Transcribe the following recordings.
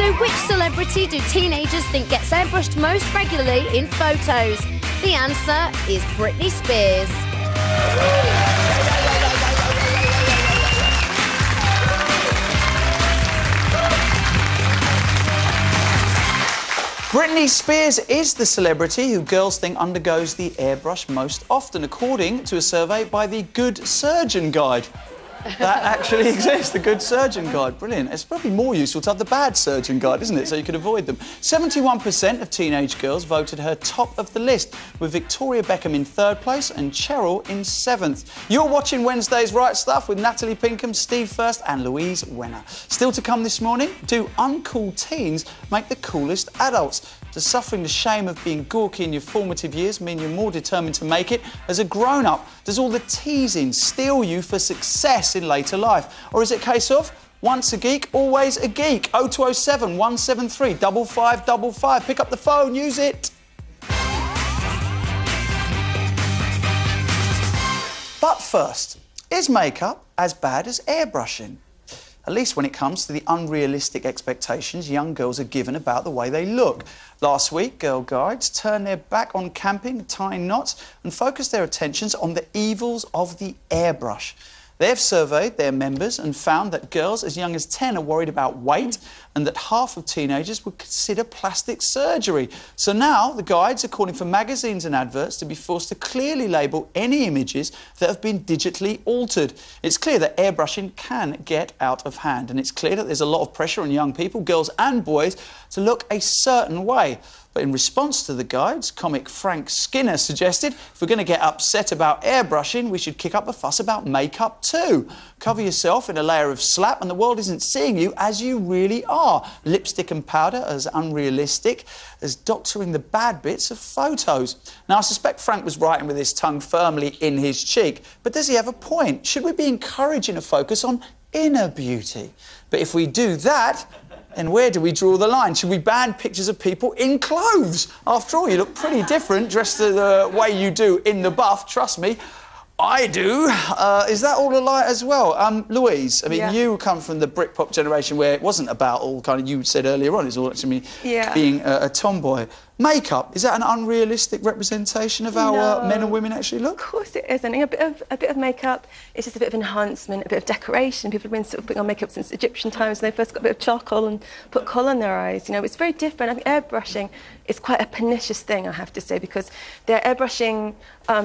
So which celebrity do teenagers think gets airbrushed most regularly in photos? The answer is Britney Spears. Britney Spears is the celebrity who girls think undergoes the airbrush most often, according to a survey by the Good Surgeon Guide. That actually exists, the Good Surgeon Guide. Brilliant. It's probably more useful to have the Bad Surgeon Guide, isn't it? So you could avoid them. 71% of teenage girls voted her top of the list, with Victoria Beckham in 3rd place and Cheryl in 7th. You're watching Wednesday's Right Stuff with Natalie Pinkham, Steve First and Louise Wenner. Still to come this morning, do uncool teens make the coolest adults? Does suffering the shame of being gawky in your formative years mean you're more determined to make it as a grown-up? Does all the teasing steel you for success in later life? Or is it a case of once a geek, always a geek? 0207 173 5555. Pick up the phone, use it. But first, is makeup as bad as airbrushing? At least when it comes to the unrealistic expectations young girls are given about the way they look. Last week, girl guides turned their back on camping, tying knots, and focused their attentions on the evils of the airbrush. They've surveyed their members and found that girls as young as 10 are worried about weight and that half of teenagers would consider plastic surgery. So now the guides are calling for magazines and adverts to be forced to clearly label any images that have been digitally altered. It's clear that airbrushing can get out of hand, and it's clear that there's a lot of pressure on young people, girls and boys, to look a certain way. But in response to the guides, comic Frank Skinner suggested if we're going to get upset about airbrushing, we should kick up a fuss about makeup too. Cover yourself in a layer of slap and the world isn't seeing you as you really are. Lipstick and powder as unrealistic as doctoring the bad bits of photos. Now, I suspect Frank was writing with his tongue firmly in his cheek, but does he have a point? Should we be encouraging a focus on inner beauty? But if we do that, and where do we draw the line? Should we ban pictures of people in clothes? After all, you look pretty different dressed the way you do in the buff, trust me. I do. Is that all a lie as well? Louise, I mean, you come from the Britpop generation where it wasn't about all kind of, you said earlier on, it's all actually being a tomboy. Makeup, is that an unrealistic representation of how men and women actually look? Of course it isn't. A bit of makeup, it's just a bit of enhancement, a bit of decoration. People have been sort of putting on makeup since Egyptian times when they first got a bit of charcoal and put colour in their eyes. You know, it's very different. I think airbrushing is quite a pernicious thing, I have to say, because they're airbrushing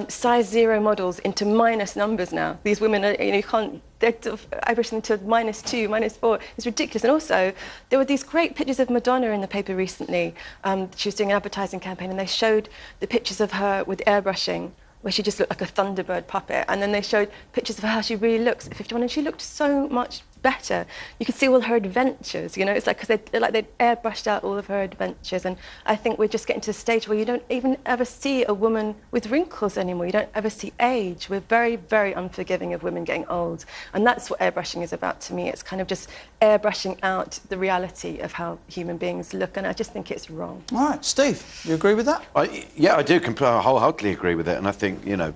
size 0 models into minus numbers now. These women are, you know, you can't... They're airbrushing to -2, -4. It's ridiculous. And also, there were these great pictures of Madonna in the paper recently. She was doing an advertising campaign, and they showed the pictures of her with airbrushing, where she just looked like a Thunderbird puppet. And then they showed pictures of how she really looks at 51, and she looked so much better. You could see all her adventures, you know. It's like because they'd airbrushed out all of her adventures, and I think we're just getting to the stage where you don't even ever see a woman with wrinkles anymore. You don't ever see age. We're very, very unforgiving of women getting old, and that's what airbrushing is about to me. It's kind of just airbrushing out the reality of how human beings look, and I just think it's wrong. All right, Steve, you agree with that? Yeah, I do wholeheartedly agree with it, and I think, you know,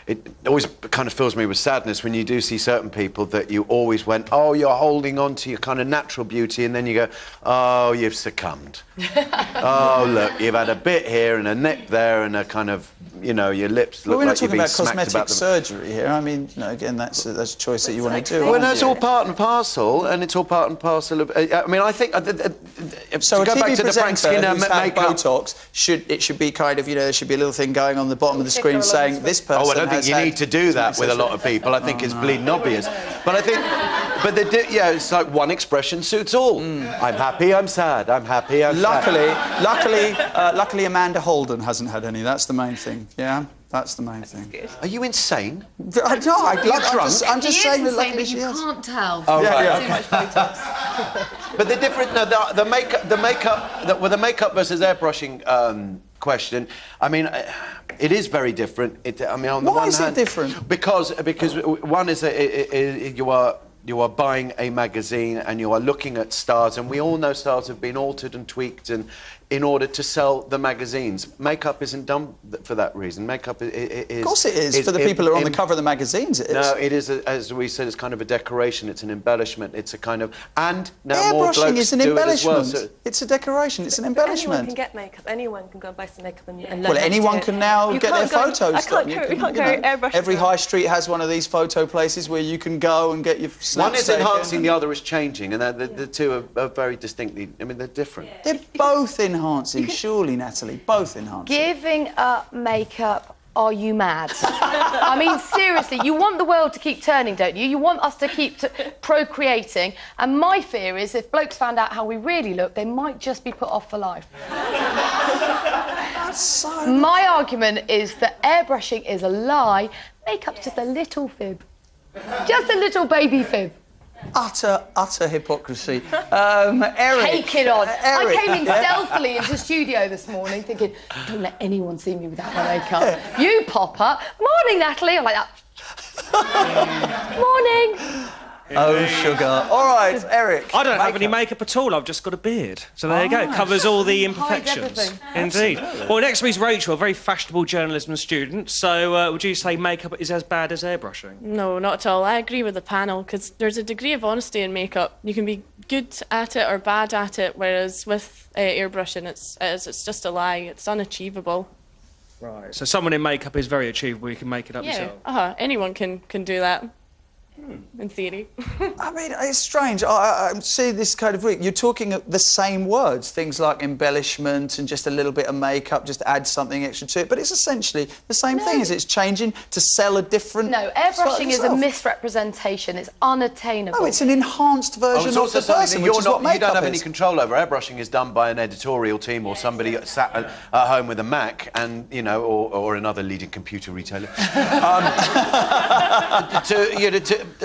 it always kind of fills me with sadness when you do see certain people that you always went, oh, you're holding on to your kind of natural beauty, and then you go, oh, you've succumbed. Oh, look, you've had a bit here and a nip there and a kind of, you know, your lips look like you've been smacked about them. We're not talking about cosmetic surgery here. I mean, you know, again, that's a choice that you want to do. Well, no, it's all part and parcel, and it's all part and parcel of... I mean, I think... So to a go back TV to the Frank presenter Skinner who's had makeup... Botox, should be kind of, you know, there should be a little thing going on the bottom of the screen saying this person. Oh, I don't think you need to do that with a lot of people. I think it's bleeding obvious. But I think... But yeah, it's like one expression suits all. I'm happy, I'm sad. I'm happy, I'm sad. Luckily, Amanda Holden hasn't had any. That's the main thing. Yeah, that's the main thing. Are you insane? No, I'm just saying that luckily she has. You can't tell. Oh, right. Too much Botox. But the different, no, the makeup versus airbrushing question. I mean, it is very different. I mean, on the one hand, why is it different? Because one is you are you are buying a magazine and you are looking at stars, and we all know stars have been altered and tweaked and in order to sell the magazines. Makeup isn't done for that reason. Makeup is... Of course it is. For the people who are on the cover of the magazines, it is. No, it is, as we said, it's kind of a decoration. It's an embellishment. It's a kind of... And now more Airbrushing is an do it embellishment. as well, so it's a decoration. It's an embellishment. Anyone can get makeup. Anyone can go and buy some makeup and learn Well, how to anyone do it. can now You get their can't go- photos I done. can't go airbrushing. Every high street has one of these photo places where you can go and get your snaps one is taken. enhancing, the other is changing, and the two are very distinctly... I mean, they're different. They're both enhancing, surely, Natalie. Both enhancing. Giving up makeup, are you mad? I mean, seriously, you want the world to keep turning, don't you? You want us to keep procreating. And my fear is if blokes found out how we really look, they might just be put off for life. That's so... My argument is that airbrushing is a lie. Makeup's just a little fib. Just a little baby fib. Utter hypocrisy. Eric. Take it on. Eric. I came in stealthily into studio this morning thinking, don't let anyone see me without my makeup. You pop up. Morning, Natalie. I'm like that. Morning. Oh, sugar. All right, Eric. I don't have any makeup at all. I've just got a beard. So there you go. It covers all the imperfections. everything. Indeed. Well, next to me is Rachel, a very fashionable journalism student. So would you say makeup is as bad as airbrushing? No, not at all. I agree with the panel because there's a degree of honesty in makeup. You can be good at it or bad at it, whereas with airbrushing, it's just a lie. It's unachievable. Right. So someone in makeup is very achievable. You can make it up yourself. Anyone can do that. In theory. I mean, it's strange. I see this kind of... You're talking the same words, things like embellishment and just a little bit of makeup, just add something extra to it, but it's essentially the same thing. Is it's changing to sell a different... No, airbrushing is a misrepresentation. It's unattainable. No, it's an enhanced version of the person, which is what makeup you don't have any is. control over. Airbrushing is done by an editorial team or somebody sat at home with a Mac and, you know, or another leading computer retailer.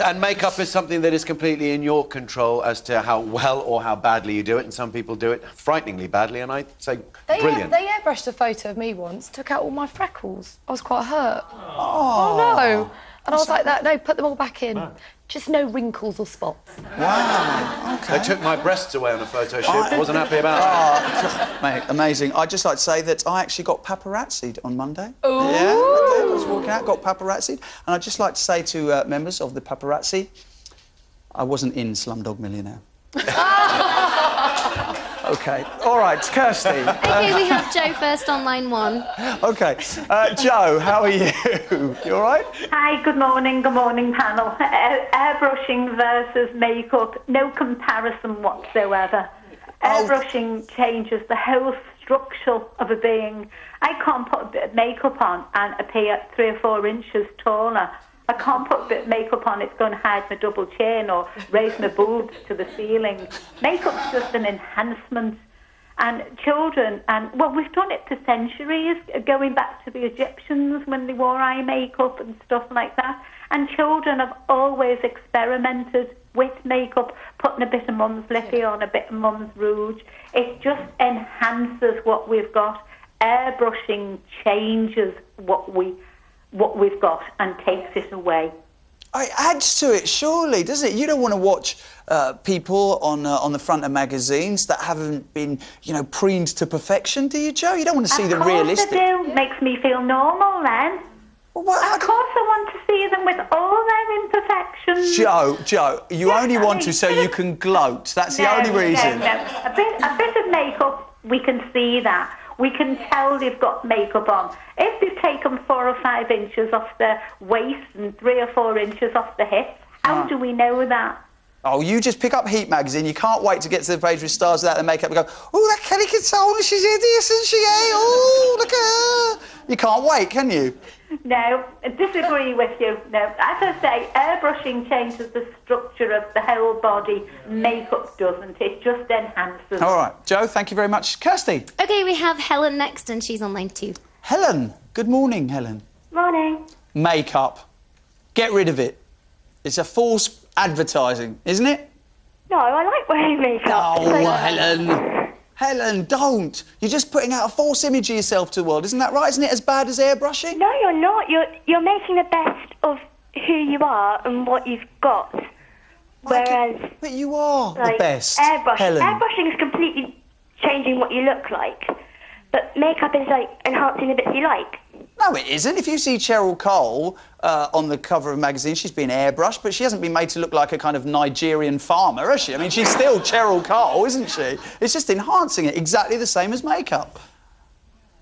And makeup is something that is completely in your control as to how well or how badly you do it, and some people do it frighteningly badly, and I say brilliant. They airbrushed a photo of me once, took out all my freckles. I was quite hurt. Oh no. And I was like, no, put them all back in. Oh. Just no wrinkles or spots. Wow, OK. They took my breasts away on a photo shoot. I wasn't happy about that. Mate, amazing. I'd just like to say that I actually got paparazzi'd on Monday. Ooh. Yeah, I did. I was walking out, got paparazzi'd. And I'd just like to say to members of the paparazzi, I wasn't in Slumdog Millionaire. OK. All right, Kirsty. OK, we have Joe first on line 1. OK. Joe, how are you? You all right? Hi, good morning panel. Airbrushing versus makeup, no comparison whatsoever. Airbrushing changes the whole structure of a being. I can't put a bit of makeup on and appear 3 or 4 inches taller. I can't put a bit of makeup on, it's going to hide my double chin or raise my boobs to the ceiling. Makeup's just an enhancement. And children, well, we've done it for centuries, going back to the Egyptians when they wore eye makeup and stuff like that. And children have always experimented with makeup, putting a bit of mum's lippy on, a bit of mum's rouge. It just enhances what we've got. Airbrushing changes what we've got and takes it away. It adds to it, surely, doesn't it? You don't want to watch people on the front of magazines that haven't been, you know, preened to perfection, do you, Joe? You don't want to see the realistic... Of course I do. Makes me feel normal, then. Well, of course I want to see them with all their imperfections. Joe, you only want to so you can gloat. That's the only reason. No. A bit of makeup, we can see that. We can tell they've got makeup on. If they've taken 4 or 5 inches off their waist and 3 or 4 inches off the hips, how do we know that? Oh, you just pick up Heat magazine. You can't wait to get to the page with stars without their makeup and go, oh, that Kelly Kitone, she's hideous, isn't she, eh? Oh, look at her. You can't wait, can you? No, I disagree with you. No, as I say, airbrushing changes the structure of the whole body. Makeup doesn't. It just enhances. All right, Joe, thank you very much. Kirsty. OK, we have Helen next, and she's on line 2. Helen. Good morning, Helen. Morning. Makeup. Get rid of it. It's a false advertising, isn't it? No, I like wearing makeup. Oh, Helen. Helen, don't. You're just putting out a false image of yourself to the world. Isn't that right? Isn't it as bad as airbrushing? No, you're not. You're making the best of who you are and what you've got. Whereas... But you are like, the best, airbrushing. Helen. Airbrushing is completely changing what you look like. But makeup is, like, enhancing the bits you like. No, it isn't. If you see Cheryl Cole on the cover of a magazine, she's been airbrushed, but she hasn't been made to look like a kind of Nigerian farmer, has she? I mean, she's still Cheryl Cole, isn't she? It's just enhancing it, exactly the same as makeup.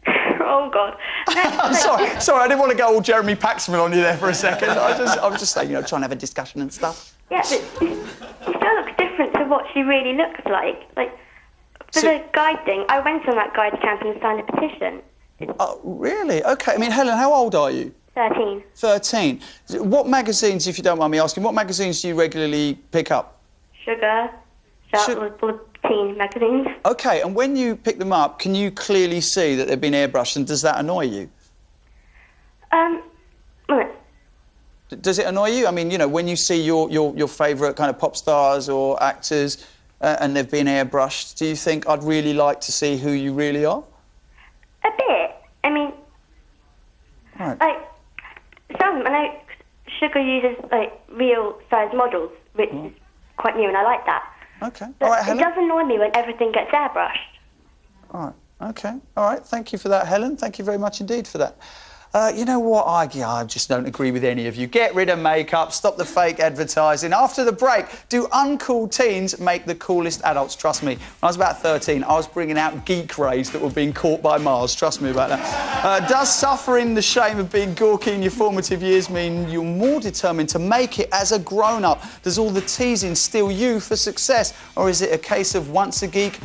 Oh, God. Sorry, I didn't want to go all Jeremy Paxman on you there for a second. I was just saying, you know, trying to have a discussion and stuff. Yeah, but she still looks different to what she really looks like. Like, for the guide thing, I went on that guide camp and signed a petition. Oh, really? OK. I mean, Helen, how old are you? 13. 13. What magazines, if you don't mind me asking, what magazines do you regularly pick up? Sugar, teen magazines. OK, and when you pick them up, can you clearly see that they've been airbrushed, and does that annoy you? What? Does it annoy you? I mean, you know, when you see your favourite kind of pop stars or actors and they've been airbrushed, do you think, I'd really like to see who you really are? A bit. I mean, Right. like, some of them, I know Sugar uses, like, real-size models, which is quite new, and I like that. OK. But All right, it Helen. does annoy me when everything gets airbrushed. All right. OK. All right. Thank you for that, Helen. Thank you very much indeed for that. You know what? I just don't agree with any of you. Get rid of makeup, stop the fake advertising. After the break, do uncool teens make the coolest adults? Trust me, when I was about 13, I was bringing out geek rays that were being caught by Mars. Trust me about that. Does suffering the shame of being gawky in your formative years mean you're more determined to make it as a grown-up? Does all the teasing steal you for success? Or is it a case of once a geek,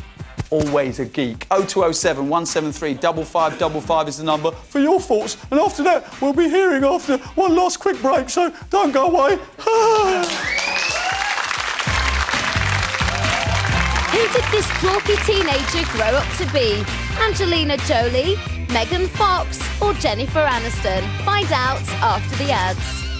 always a geek? 0207 173 5555 is the number for your thoughts. And after that, we'll be hearing after one last quick break, so don't go away. Who did this dorky teenager grow up to be? Angelina Jolie, Megan Fox, or Jennifer Aniston? Find out after the ads.